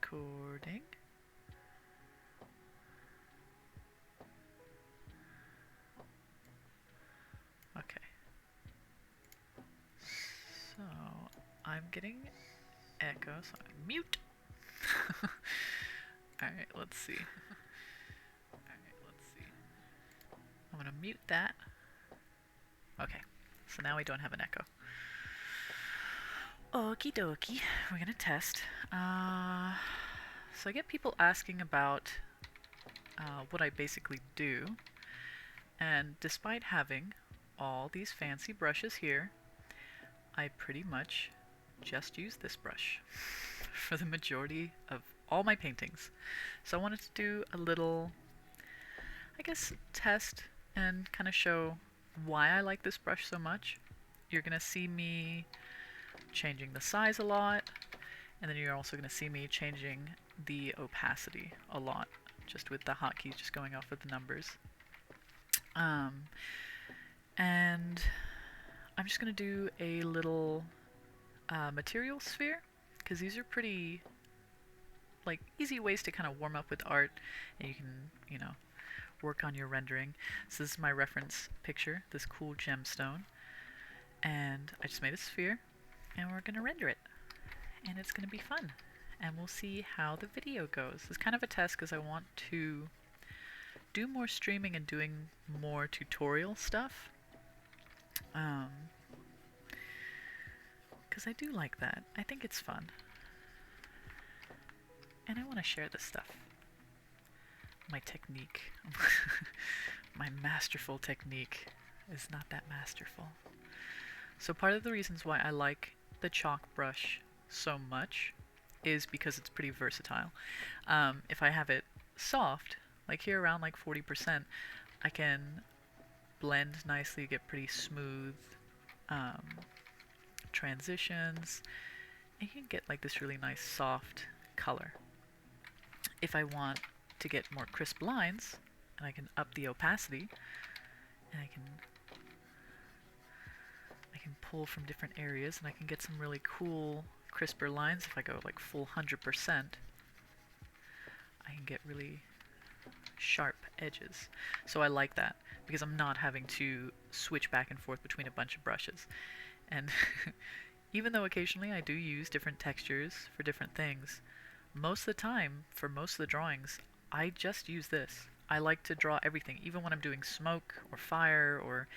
recording. Okay. So, I'm getting echo, so I mute. Alright, let's see. I'm gonna mute that. Okay, so now we don't have an echo. Okie dokie, we're gonna test. So I get people asking about what I basically do, and despite having all these fancy brushes here, I pretty much just use this brush for the majority of all my paintings. So I wanted to do a little, I guess, test and kind of show why I like this brush so much. You're gonna see me changing the size a lot, and then you're also gonna see me changing the opacity a lot, just with the hotkeys just going off with the numbers. And I'm just gonna do a little material sphere, because these are pretty like easy ways to kind of warm up with art, and you can, work on your rendering. So this is my reference picture, this cool gemstone, and I just made a sphere, and we're gonna render it, and it's gonna be fun, and we'll see how the video goes. It's kind of a test because I want to do more streaming and doing more tutorial stuff, because I do like that. I think it's fun, and I want to share this stuff. My technique, my masterful technique is not that masterful. So part of the reasons why I like the chalk brush so much is because it's pretty versatile. If I have it soft, like here around like 40%, I can blend nicely, get pretty smooth transitions, and you can get like this really nice soft color. If I want to get more crisp lines, and I can up the opacity, and I can pull from different areas, and I can get some really cool crisper lines. If I go like full 100%, I can get really sharp edges. So I like that because I'm not having to switch back and forth between a bunch of brushes. And even though occasionally I do use different textures for different things, most of the time, for most of the drawings, I just use this. I like to draw everything, even when I'm doing smoke or fire or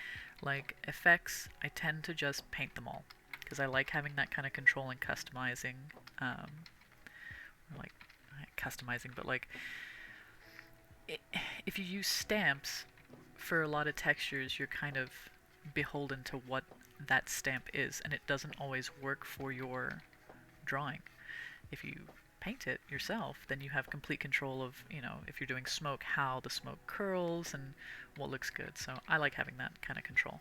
like effects, I tend to just paint them all because I like having that kind of control and customizing, or like customizing, but like if you use stamps for a lot of textures, you're kind of beholden to what that stamp is, and it doesn't always work for your drawing. If you paint it yourself, then you have complete control of, if you're doing smoke, how the smoke curls and what looks good. So I like having that kind of control.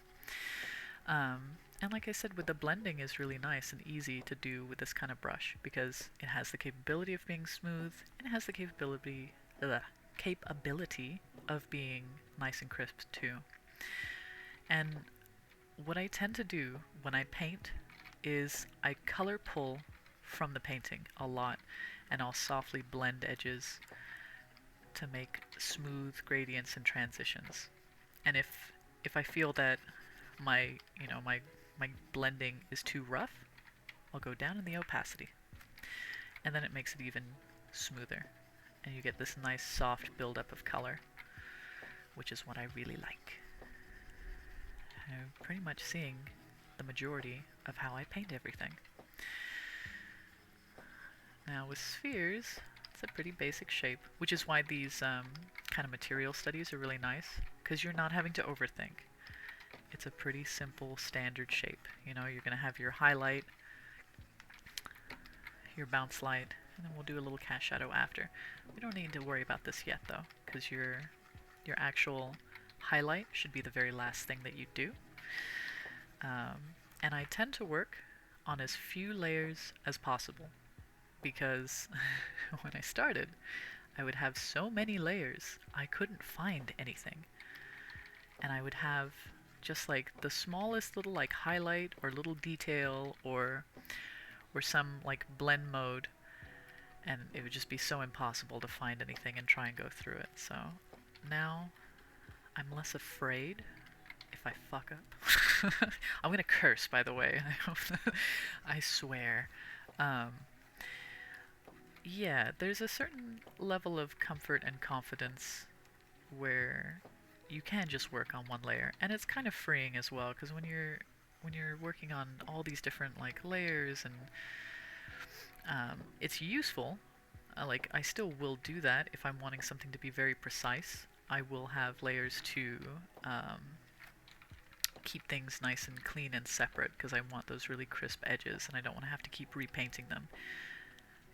And like I said, with the blending is really nice and easy to do with this kind of brush because it has the capability of being smooth, and it has the capability of being nice and crisp too. And what I tend to do when I paint is I color pull from the painting a lot, and I'll softly blend edges to make smooth gradients and transitions. And if I feel that my blending is too rough, I'll go down in the opacity, and then it makes it even smoother, and you get this nice soft buildup of color, which is what I really like. I'm pretty much seeing the majority of how I paint everything. Now with spheres, it's a pretty basic shape, which is why these kind of material studies are really nice, because you're not having to overthink. It's a pretty simple standard shape. You're going to have your highlight, your bounce light, and then we'll do a little cast shadow after. We don't need to worry about this yet though, because your actual highlight should be the very last thing that you do. And I tend to work on as few layers as possible, because when I started, I would have so many layers, I couldn't find anything. And I would have just like the smallest little like highlight or little detail or some like blend mode, and it would just be so impossible to find anything and try and go through it. So now I'm less afraid if I fuck up. I'm gonna curse, by the way. I swear. Um, yeah, there's a certain level of comfort and confidence where you can just work on one layer, and it's kind of freeing as well, because when you're working on all these different like layers, and it's useful. Like, I still will do that if I'm wanting something to be very precise. I will have layers to um, keep things nice and clean and separate, because I want those really crisp edges and I don't want to have to keep repainting them.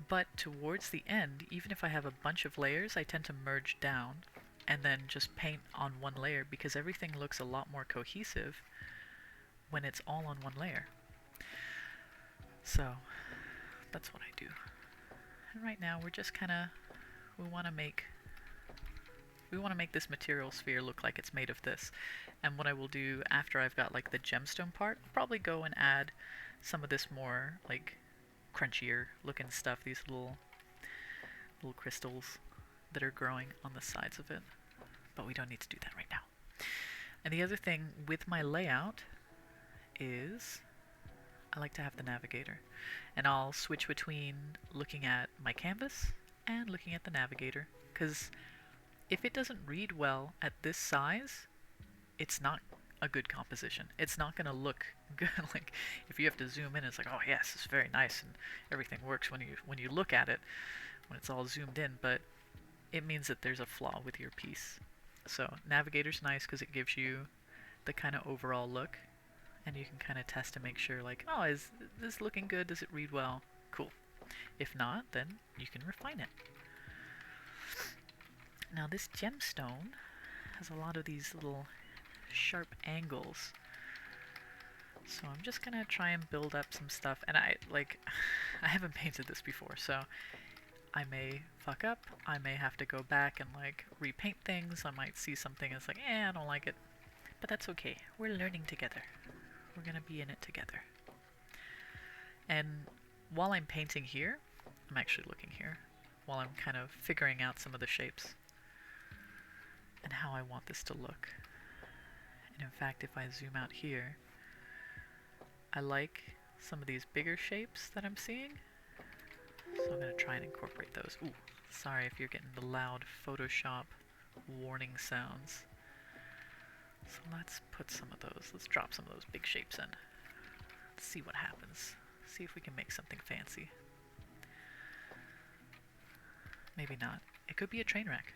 But towards the end, even if I have a bunch of layers, I tend to merge down and then just paint on one layer, because everything looks a lot more cohesive when it's all on one layer. So that's what I do. And right now we're just kind of, we want to make this material sphere look like it's made of this. And what I will do after I've got like the gemstone part, I'll probably go and add some of this more like crunchier looking stuff, these little crystals that are growing on the sides of it. But we don't need to do that right now. And the other thing with my layout is I like to have the navigator. And I'll switch between looking at my canvas and looking at the navigator, because if it doesn't read well at this size, it's not a good composition. It's not going to look good. Like, if you have to zoom in, it's like, oh yes, it's very nice and everything works when you look at it, when it's all zoomed in, but it means that there's a flaw with your piece. So navigator's nice because it gives you the kind of overall look, and you can kind of test to make sure, like, oh, is this looking good? Does it read well? Cool. If not, then you can refine it. Now this gemstone has a lot of these little sharp angles, so I'm just gonna try and build up some stuff. And I haven't painted this before, so I may fuck up, I may have to go back and like repaint things, I might see something and it's like, I don't like it. But that's okay, we're learning together. We're gonna be in it together. And while I'm painting here, I'm actually looking here, while I'm kind of figuring out some of the shapes and how I want this to look. And in fact, if I zoom out here, I like some of these bigger shapes that I'm seeing. So I'm going to try and incorporate those. Ooh, sorry if you're getting the loud Photoshop warning sounds. So let's put some of those, let's drop some of those big shapes in. Let's see what happens. See if we can make something fancy. Maybe not. It could be a train wreck.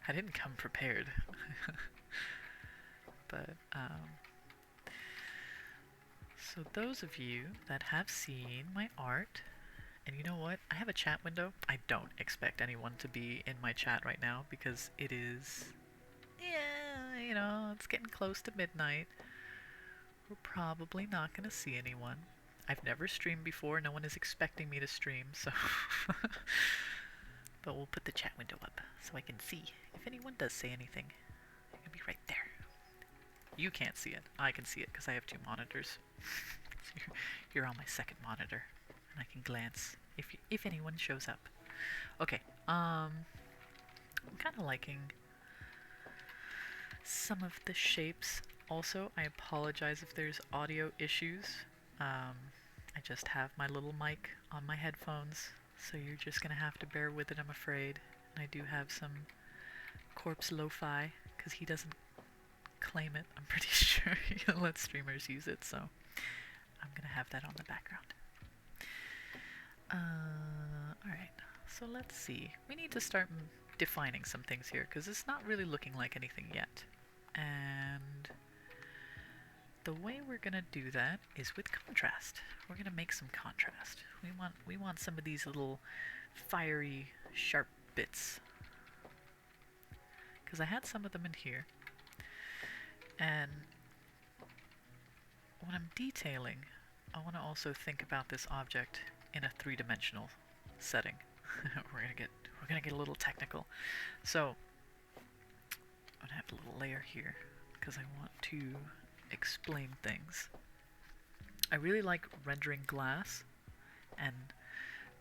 I didn't come prepared. But, so those of you that have seen my art, and you know what? I have a chat window. I don't expect anyone to be in my chat right now because it is, yeah, you know, it's getting close to midnight. We're probably not going to see anyone. I've never streamed before. No one is expecting me to stream, so... But we'll put the chat window up so I can see if anyone does say anything. It'll be right there. You can't see it. I can see it because I have two monitors. So you're on my second monitor, and I can glance if anyone shows up. Okay. I'm kind of liking some of the shapes. Also, I apologize if there's audio issues. I just have my little mic on my headphones, so you're just gonna have to bear with it, I'm afraid. And I do have some corpse lo-fi because he doesn't claim it. I'm pretty sure he'll let streamers use it, so I'm gonna have that on the background. Alright, so let's see. We need to start defining some things here because it's not really looking like anything yet. And the way we're gonna do that is with contrast. We're gonna make some contrast. We want some of these little fiery, sharp bits. Because I had some of them in here. And when I'm detailing, I want to also think about this object in a three-dimensional setting. we're gonna get a little technical. So I'm gonna have a little layer here because I want to explain things. I really like rendering glass, and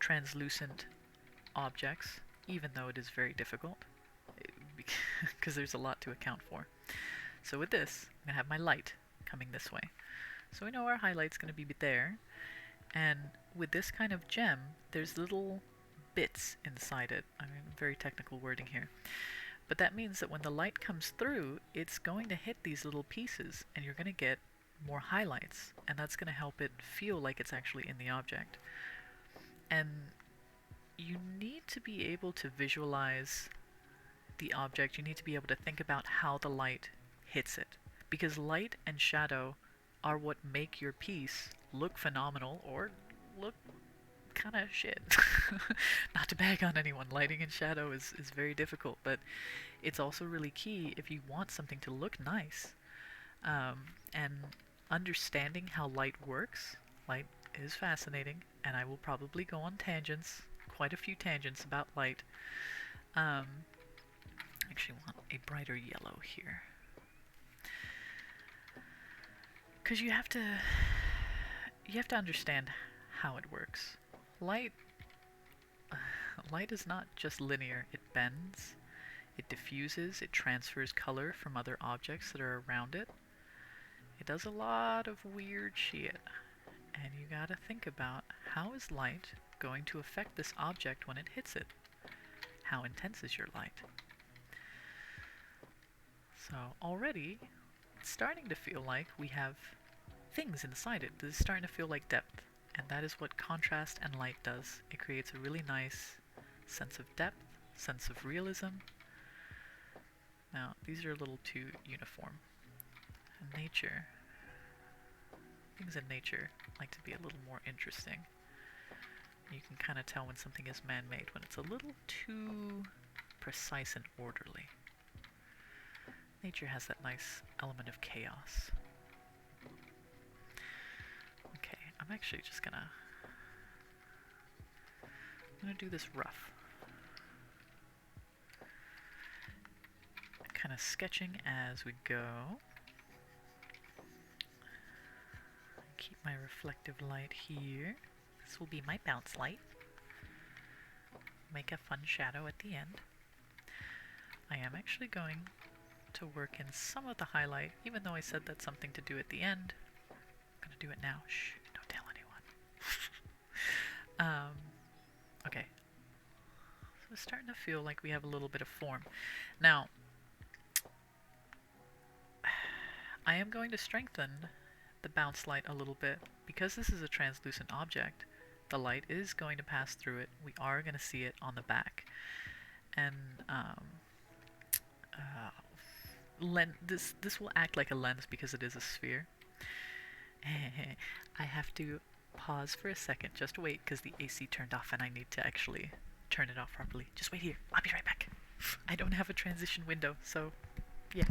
translucent objects, even though it is very difficult, because there's a lot to account for. So with this, I'm going to have my light coming this way. So we know our highlight's going to be there, and with this kind of gem, there's little bits inside it. I mean, very technical wording here. But that means that when the light comes through, it's going to hit these little pieces, and you're going to get more highlights, and that's going to help it feel like it's actually in the object. And you need to be able to visualize the object. You need to be able to think about how the light hits it, because light and shadow are what make your piece look phenomenal or look kind of shit. Not to bag on anyone, lighting and shadow is very difficult, but it's also really key if you want something to look nice. And understanding how light works, light is fascinating, and I will probably go on tangents, quite a few tangents about light. I actually want a brighter yellow here, because you have to understand how it works. Light is not just linear. It bends, it diffuses, it transfers color from other objects that are around it. It does a lot of weird shit. And you gotta think about, how is light going to affect this object when it hits it? How intense is your light? So already, it's starting to feel like we have things inside it. This is starting to feel like depth. And that is what contrast and light does. It creates a really nice sense of depth, sense of realism. Now, these are a little too uniform. In nature, things in nature like to be a little more interesting. You can kind of tell when something is man-made, when it's a little too precise and orderly. Nature has that nice element of chaos. Okay, I'm actually just I'm gonna do this rough. Kind of sketching as we go. Keep my reflective light here. This will be my bounce light. Make a fun shadow at the end. I am actually going to work in some of the highlight, even though I said that's something to do at the end. I'm gonna do it now. Shh, don't tell anyone. Okay. So it's starting to feel like we have a little bit of form. Now, I am going to strengthen the bounce light a little bit. Because this is a translucent object, the light is going to pass through it. We are going to see it on the back. And this will act like a lens because it is a sphere. I have to pause for a second. Just wait, because the AC turned off and I need to actually turn it off properly. Just wait here. I'll be right back. I don't have a transition window, so yeah.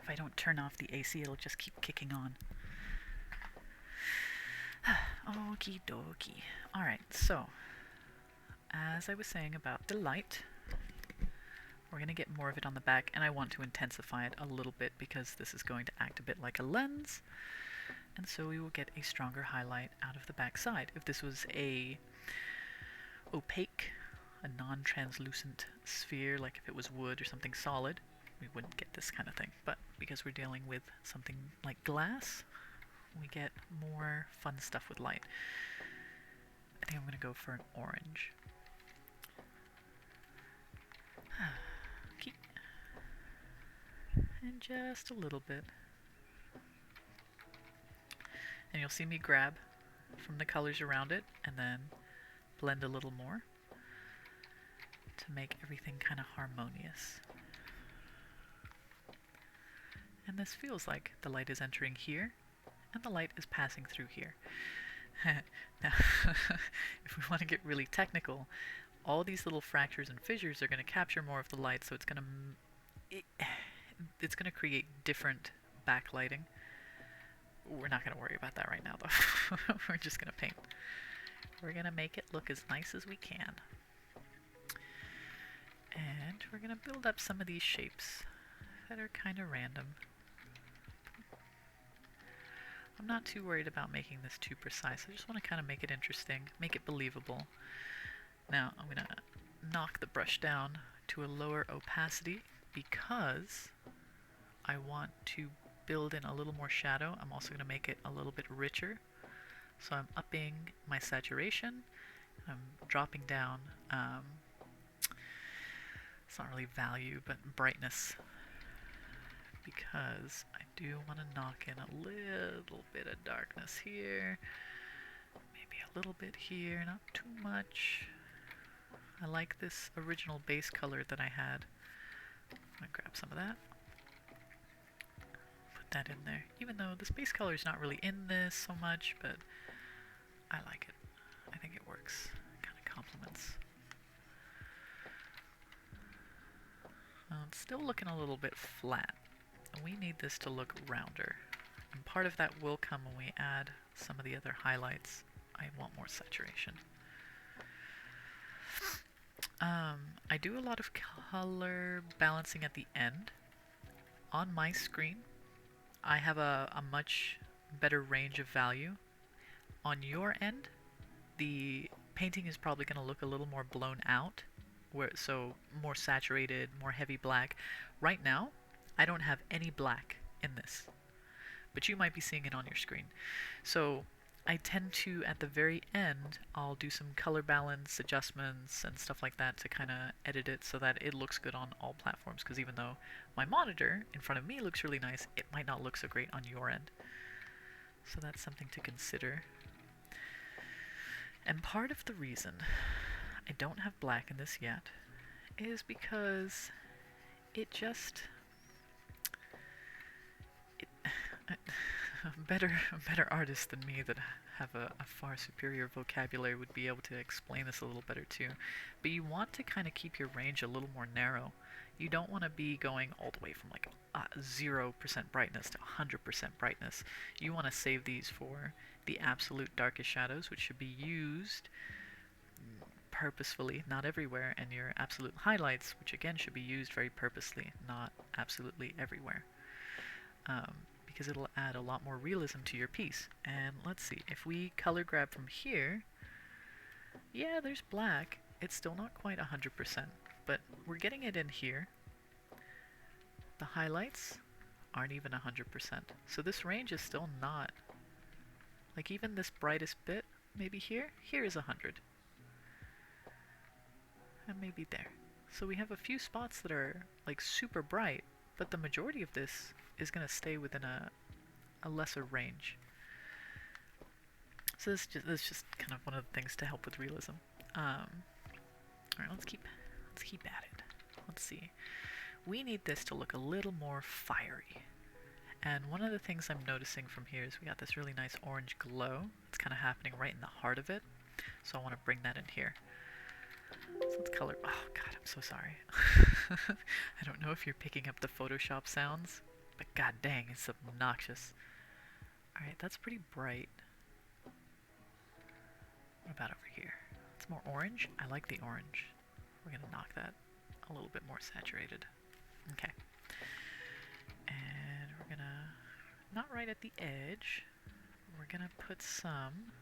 If I don't turn off the AC, it'll just keep kicking on. Okie dokie. Alright, so, as I was saying about the light, we're going to get more of it on the back, and I want to intensify it a little bit because this is going to act a bit like a lens, and so we will get a stronger highlight out of the back side. If this was a opaque, a non-translucent sphere, like if it was wood or something solid, we wouldn't get this kind of thing. But because we're dealing with something like glass, we get more fun stuff with light. I think I'm going to go for an orange. Okay. And just a little bit. And you'll see me grab from the colors around it and then blend a little more to make everything kind of harmonious. And this feels like the light is entering here, and the light is passing through here. Now, if we want to get really technical, all these little fractures and fissures are going to capture more of the light, so it's going to create different backlighting. We're not going to worry about that right now, though. We're just going to paint. We're going to make it look as nice as we can. And we're going to build up some of these shapes that are kind of random. I'm not too worried about making this too precise. I just want to kind of make it interesting, make it believable. Now I'm going to knock the brush down to a lower opacity because I want to build in a little more shadow. I'm also going to make it a little bit richer. So I'm upping my saturation. I'm dropping down, it's not really value, but brightness. Because I do want to knock in a little bit of darkness here. Maybe a little bit here, not too much. I like this original base color that I had. I'm going to grab some of that. Put that in there. Even though this base color is not really in this so much, but I like it. I think it works. It kind of complements. It's still looking a little bit flat. We need this to look rounder. And part of that will come when we add some of the other highlights. I want more saturation. I do a lot of color balancing at the end. On my screen, I have a much better range of value. On your end, the painting is probably going to look a little more blown out, so more saturated, more heavy black. Right now, I don't have any black in this, but you might be seeing it on your screen. So I tend to, at the very end, I'll do some color balance adjustments and stuff like that to kind of edit it so that it looks good on all platforms, because even though my monitor in front of me looks really nice, it might not look so great on your end. So that's something to consider. And part of the reason I don't have black in this yet is because it just... a better artist than me that have a far superior vocabulary would be able to explain this a little better too. But you want to kind of keep your range a little more narrow. You don't want to be going all the way from like 0% brightness to 100% brightness. You want to save these for the absolute darkest shadows, which should be used purposefully, not everywhere, and your absolute highlights, which again should be used very purposely, not absolutely everywhere. Because it'll add a lot more realism to your piece. And let's see, if we color grab from here, yeah, there's black. It's still not quite 100%, but we're getting it in here. The highlights aren't even 100%. So this range is still not, like even this brightest bit, maybe here is 100. And maybe there. So we have a few spots that are like super bright, but the majority of this is going to stay within a lesser range. So this is just kind of one of the things to help with realism. Alright, let's keep at it. Let's see. We need this to look a little more fiery. And one of the things I'm noticing from here is we got this really nice orange glow. It's kind of happening right in the heart of it. So I want to bring that in here. So let's color. Oh god, I'm so sorry. I don't know if you're picking up the Photoshop sounds, but god dang, it's obnoxious. Alright, that's pretty bright. What about over here? It's more orange. I like the orange. We're gonna knock that a little bit more saturated. Okay. And we're gonna, not right at the edge, we're gonna put some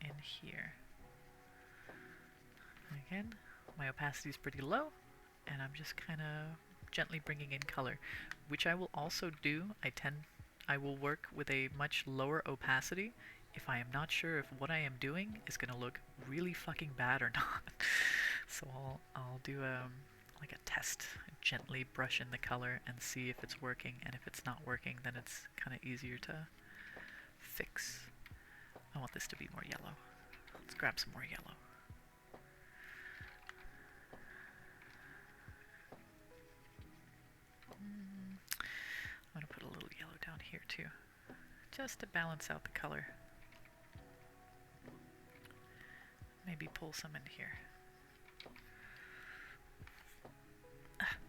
in here. Again, my opacity is pretty low, and I'm just kind of gently bringing in color, which I will also do. I will work with a much lower opacity if I am not sure if what I am doing is going to look really fucking bad or not. So I'll do like a test, gently brush in the color and see if it's working, and if it's not working, then it's kind of easier to fix. I want this to be more yellow. Let's grab some more yellow. I'm going to put a little yellow down here too, just to balance out the color. Maybe pull some in here.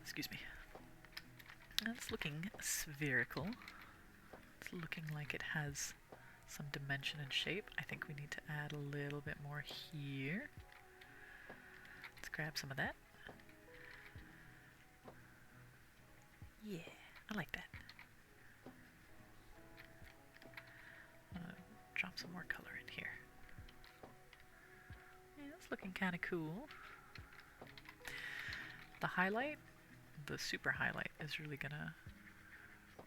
Excuse me. It's looking spherical. It's looking like it has some dimension and shape. I think we need to add a little bit more here. Let's grab some of that. Yeah, I like that. Drop some more color in here. Yeah, it's looking kind of cool. The highlight, the super highlight, is really gonna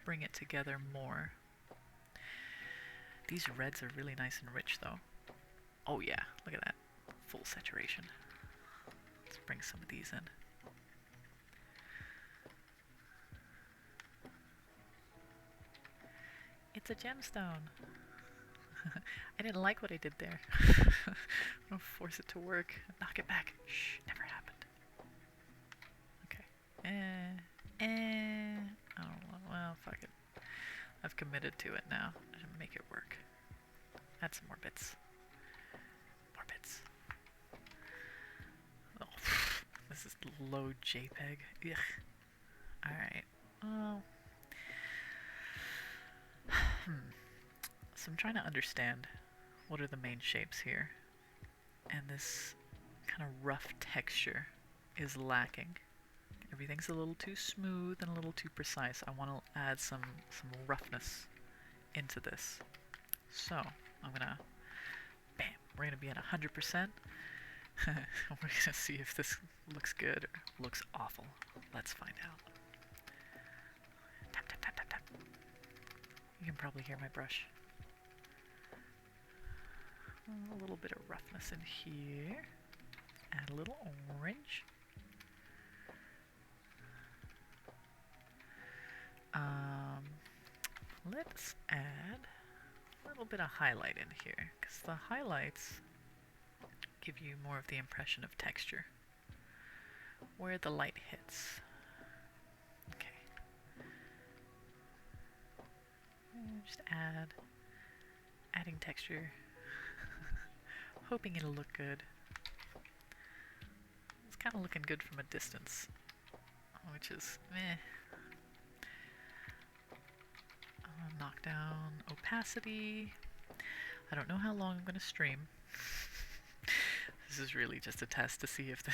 bring it together more. These reds are really nice and rich though. Oh yeah, look at that. Full saturation. Let's bring some of these in. It's a gemstone. I didn't like what I did there. I'm gonna force it to work. Knock it back. Shh, never happened. Okay. Oh, well, fuck it. I've committed to it now. I'm gonna make it work. Add some more bits. More bits. Oh, this is low JPEG. Ugh. Alright. Oh. So I'm trying to understand what are the main shapes here. And this kind of rough texture is lacking. Everything's a little too smooth and a little too precise. I want to add some roughness into this. So I'm gonna, bam, we're gonna be at 100%. We're gonna see if this looks good or looks awful. Let's find out. Tap, tap, tap, tap, tap. You can probably hear my brush. A little bit of roughness in here. Add a little orange. Let's add a little bit of highlight in here, because the highlights give you more of the impression of texture, where the light hits. Okay. And just adding texture, hoping it'll look good. It's kind of looking good from a distance, which is meh. Knock down opacity. I don't know how long I'm going to stream. This is really just a test to see if,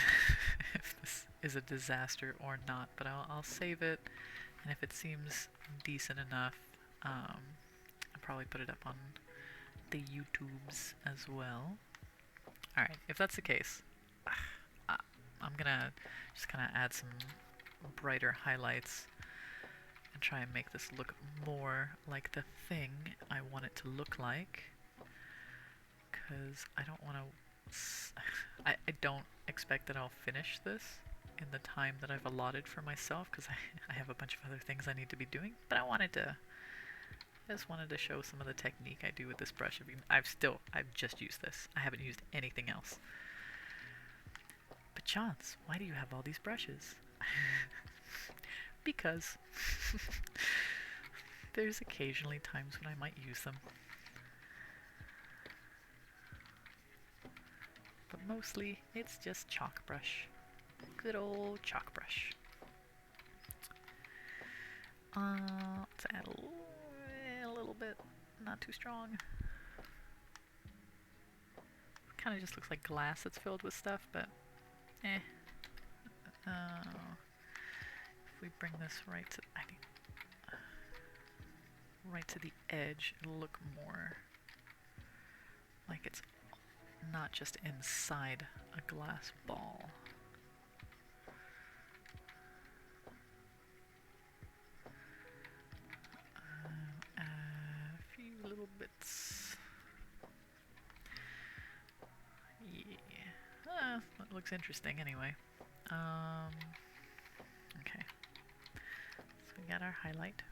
if this is a disaster or not, but I'll save it, and if it seems decent enough, I'll probably put it up on the YouTubes as well. Alright, if that's the case, I'm gonna just kind of add some brighter highlights and try and make this look more like the thing I want it to look like, because I don't want to, I don't expect that I'll finish this in the time that I've allotted for myself, because I have a bunch of other things I need to be doing, but I just wanted to show some of the technique I do with this brush. I've just used this. I haven't used anything else. But Chance, why do you have all these brushes? Because there's occasionally times when I might use them. But mostly, it's just chalk brush. Good old chalk brush. Let's add a little bit, not too strong. Kind of just looks like glass that's filled with stuff, but eh. If we bring this right to the edge, it'll look more like it's not just inside a glass ball. Add a few little bits. Yeah, that looks interesting anyway. Okay, so we got our highlight.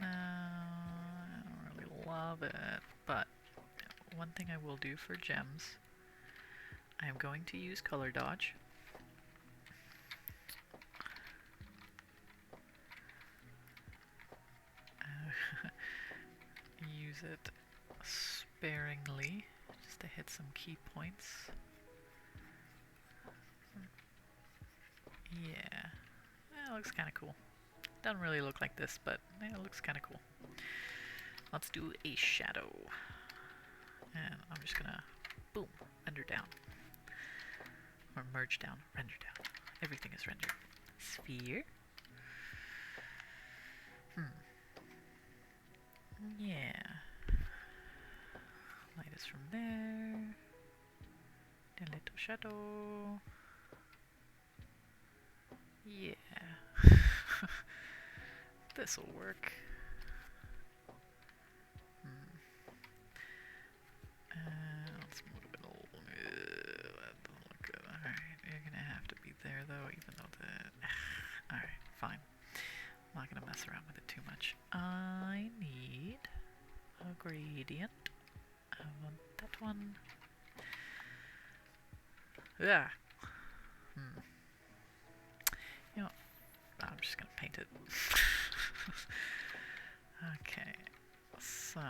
No, I don't really love it, but one thing I will do for gems, I am going to use color dodge. Use it sparingly, just to hit some key points. Yeah, looks kind of cool. Doesn't really look like this, but yeah, it looks kind of cool. Let's do a shadow. And I'm just gonna, boom, render down. Or merge down, render down. Everything is rendered. Sphere. Yeah. Light is from there. A little shadow. Yeah. This'll work. Let's move it a little. That doesn't look good. Alright, you're gonna have to be there though, even though the... Alright, fine. I'm not gonna mess around with it too much. I need a gradient. I want that one. Yeah. You know, I'm just gonna paint it. Okay, so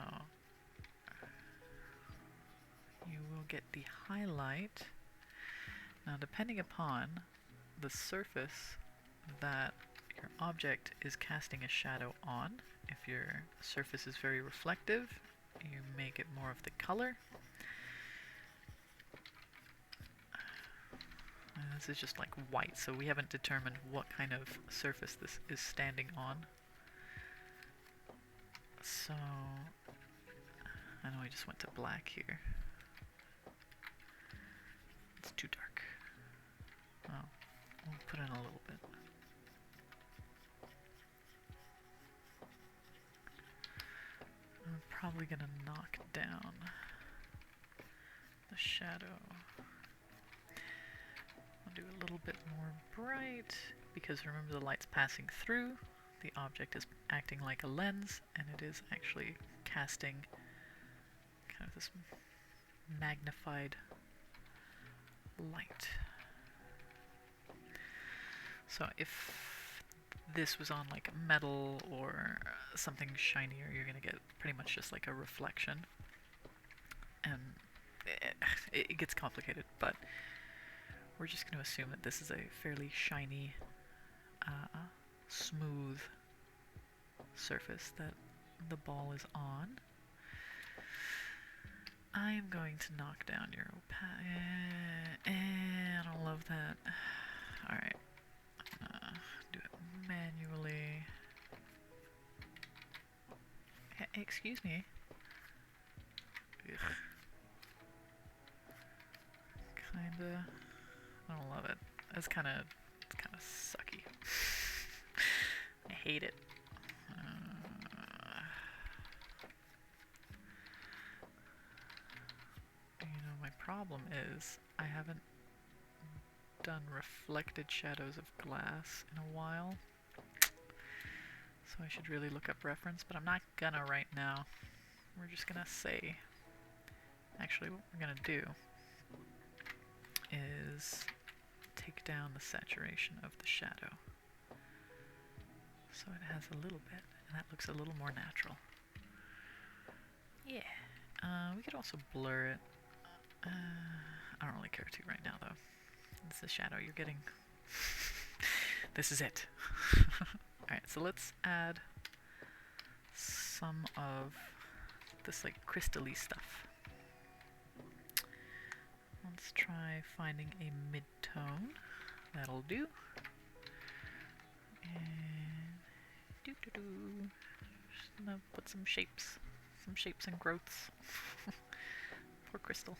you will get the highlight. Now, depending upon the surface that your object is casting a shadow on, if your surface is very reflective, you make it more of the color. And this is just like white, so we haven't determined what kind of surface this is standing on. So, I know we just went to black here. It's too dark. Oh, we'll put in a little bit. I'm probably gonna knock down the shadow. I'll do a little bit more bright, because remember the light's passing through. The object is acting like a lens, and it is actually casting kind of this magnified light. So if this was on like metal or something shinier, you're gonna get pretty much just like a reflection, and it gets complicated, but we're just going to assume that this is a fairly shiny, smooth surface that the ball is on. I'm going to knock down your opacity. I don't love that. Alright. Do it manually. Excuse me. Ugh. Kinda. I don't love it. It's kind of sucky. I hate it. My problem is I haven't done reflected shadows of glass in a while, so I should really look up reference, but I'm not gonna right now. We're just gonna say, actually what we're gonna do is take down the saturation of the shadow so it has a little bit, and that looks a little more natural. Yeah. We could also blur it. I don't really care to right now though. It's the shadow you're getting. This is it. Alright, so let's add some of this like crystally stuff. Let's try finding a mid-tone. That'll do. And just gonna put some shapes and growths. Poor crystal.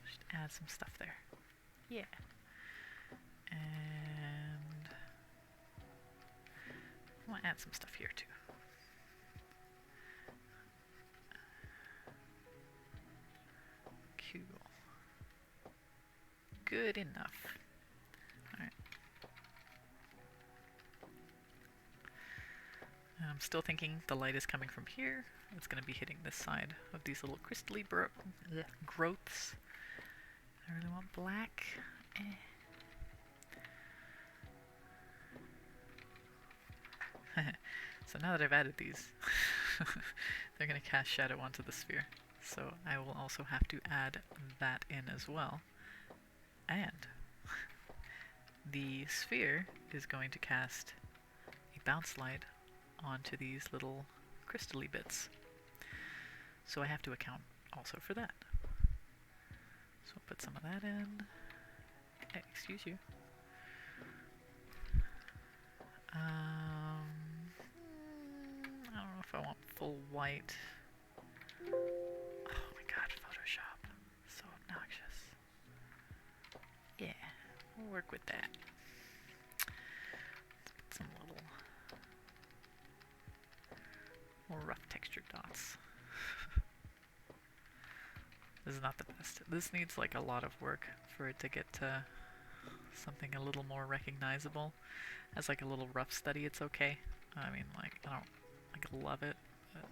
Just add some stuff there. Yeah. And I want to add some stuff here too. Cool. Good enough. Alright. I'm still thinking the light is coming from here. It's going to be hitting this side of these little crystally growths. I really want black. So now that I've added these, they're going to cast shadow onto the sphere. So I will also have to add that in as well. And the sphere is going to cast a bounce light onto these little crystally bits. So I have to account also for that. So I'll put some of that in. Excuse you. I don't know if I want full white. Oh my god, Photoshop. So obnoxious. Yeah, we'll work with that. Let's put some little more rough textured dots. This is not the best. This needs like a lot of work for it to get to something a little more recognizable. As like a little rough study, it's okay. I mean, like, I don't like love it, but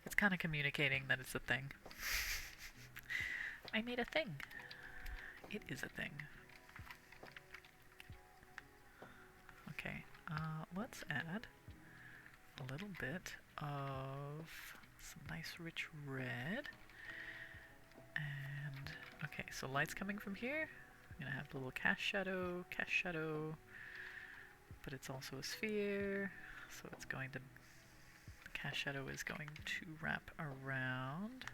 it's kind of communicating that it's a thing. I made a thing. It is a thing. Okay, let's add a little bit of some nice rich red. And, okay, so light's coming from here. I'm gonna have a little cast shadow, but it's also a sphere, so it's going to, the cast shadow is going to wrap around.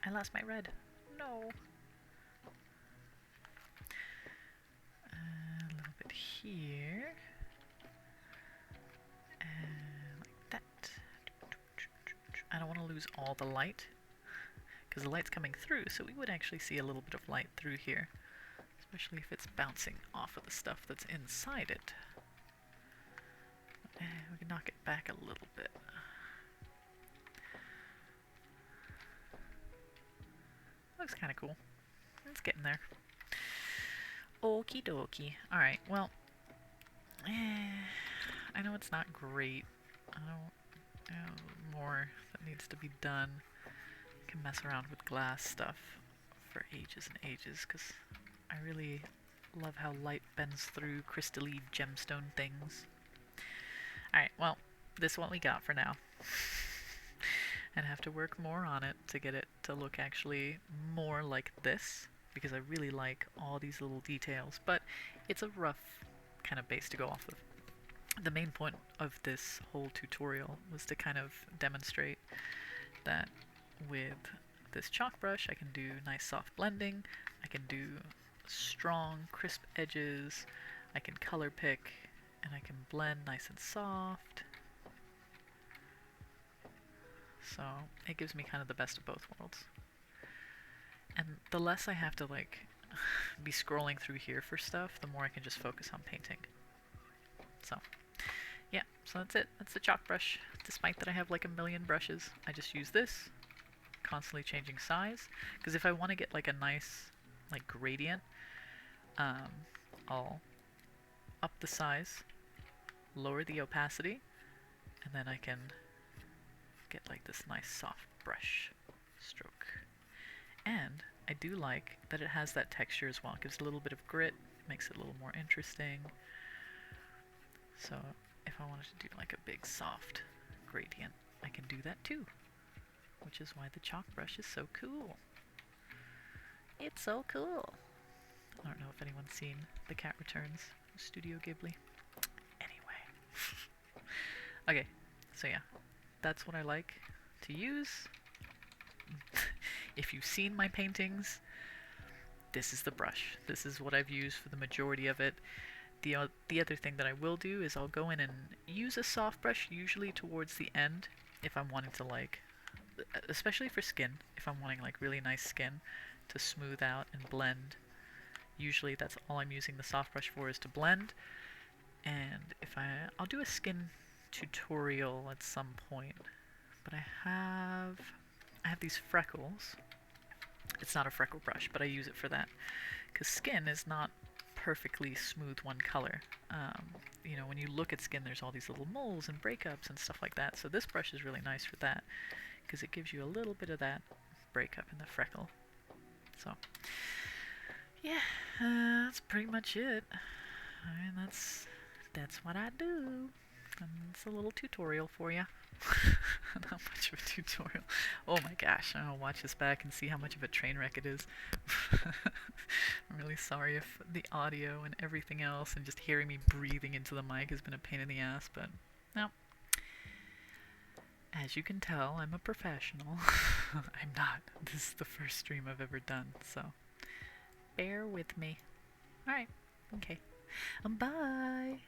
I lost my red. No. A little bit here. And like that. I don't want to lose all the light, because the light's coming through, so we would actually see a little bit of light through here, especially if it's bouncing off of the stuff that's inside it. We can knock it back a little bit. Looks kind of cool. It's getting there. Okie dokie. Alright, well, I know it's not great. I don't more that needs to be done. I can mess around with glass stuff for ages and ages, because I really love how light bends through crystally gemstone things. Alright, well, this is what we got for now. And have to work more on it to get it to look actually more like this, because I really like all these little details, but it's a rough kind of base to go off of. The main point of this whole tutorial was to kind of demonstrate that with this chalk brush I can do nice soft blending, I can do strong crisp edges, I can color pick, and I can blend nice and soft. So it gives me kind of the best of both worlds. And the less I have to like be scrolling through here for stuff, the more I can just focus on painting. So yeah, so that's it. That's the chalk brush. Despite that I have like a million brushes, I just use this, constantly changing size. Because if I want to get like a nice like gradient, I'll up the size, lower the opacity, and then I can get like this nice soft brush stroke. And I do like that it has that texture as well. It gives it a little bit of grit, makes it a little more interesting. So if I wanted to do like a big soft gradient, I can do that too, which is why the chalk brush is so cool. It's so cool. I don't know if anyone's seen The Cat Returns, Studio Ghibli. Anyway. Okay, so yeah, that's what I like to use. If you've seen my paintings, this is the brush. This is what I've used for the majority of it. The other thing that I will do is I'll go in and use a soft brush, usually towards the end, if I'm wanting to like, especially for skin, if I'm wanting like really nice skin to smooth out and blend. Usually that's all I'm using the soft brush for, is to blend. And if I'll do a skin tutorial at some point, but I have these freckles. It's not a freckle brush, but I use it for that, because skin is not perfectly smooth one color. You know, when you look at skin, there's all these little moles and breakups and stuff like that. So this brush is really nice for that, because it gives you a little bit of that breakup in the freckle. So yeah, that's pretty much it. I mean, that's that's what I do. And it's a little tutorial for you. Not much of a tutorial. Oh my gosh, I'm gonna watch this back and see how much of a train wreck it is. I'm really sorry if the audio and everything else and just hearing me breathing into the mic has been a pain in the ass, but no. As you can tell, I'm a professional. I'm not. This is the first stream I've ever done, so bear with me. Alright, okay. Bye!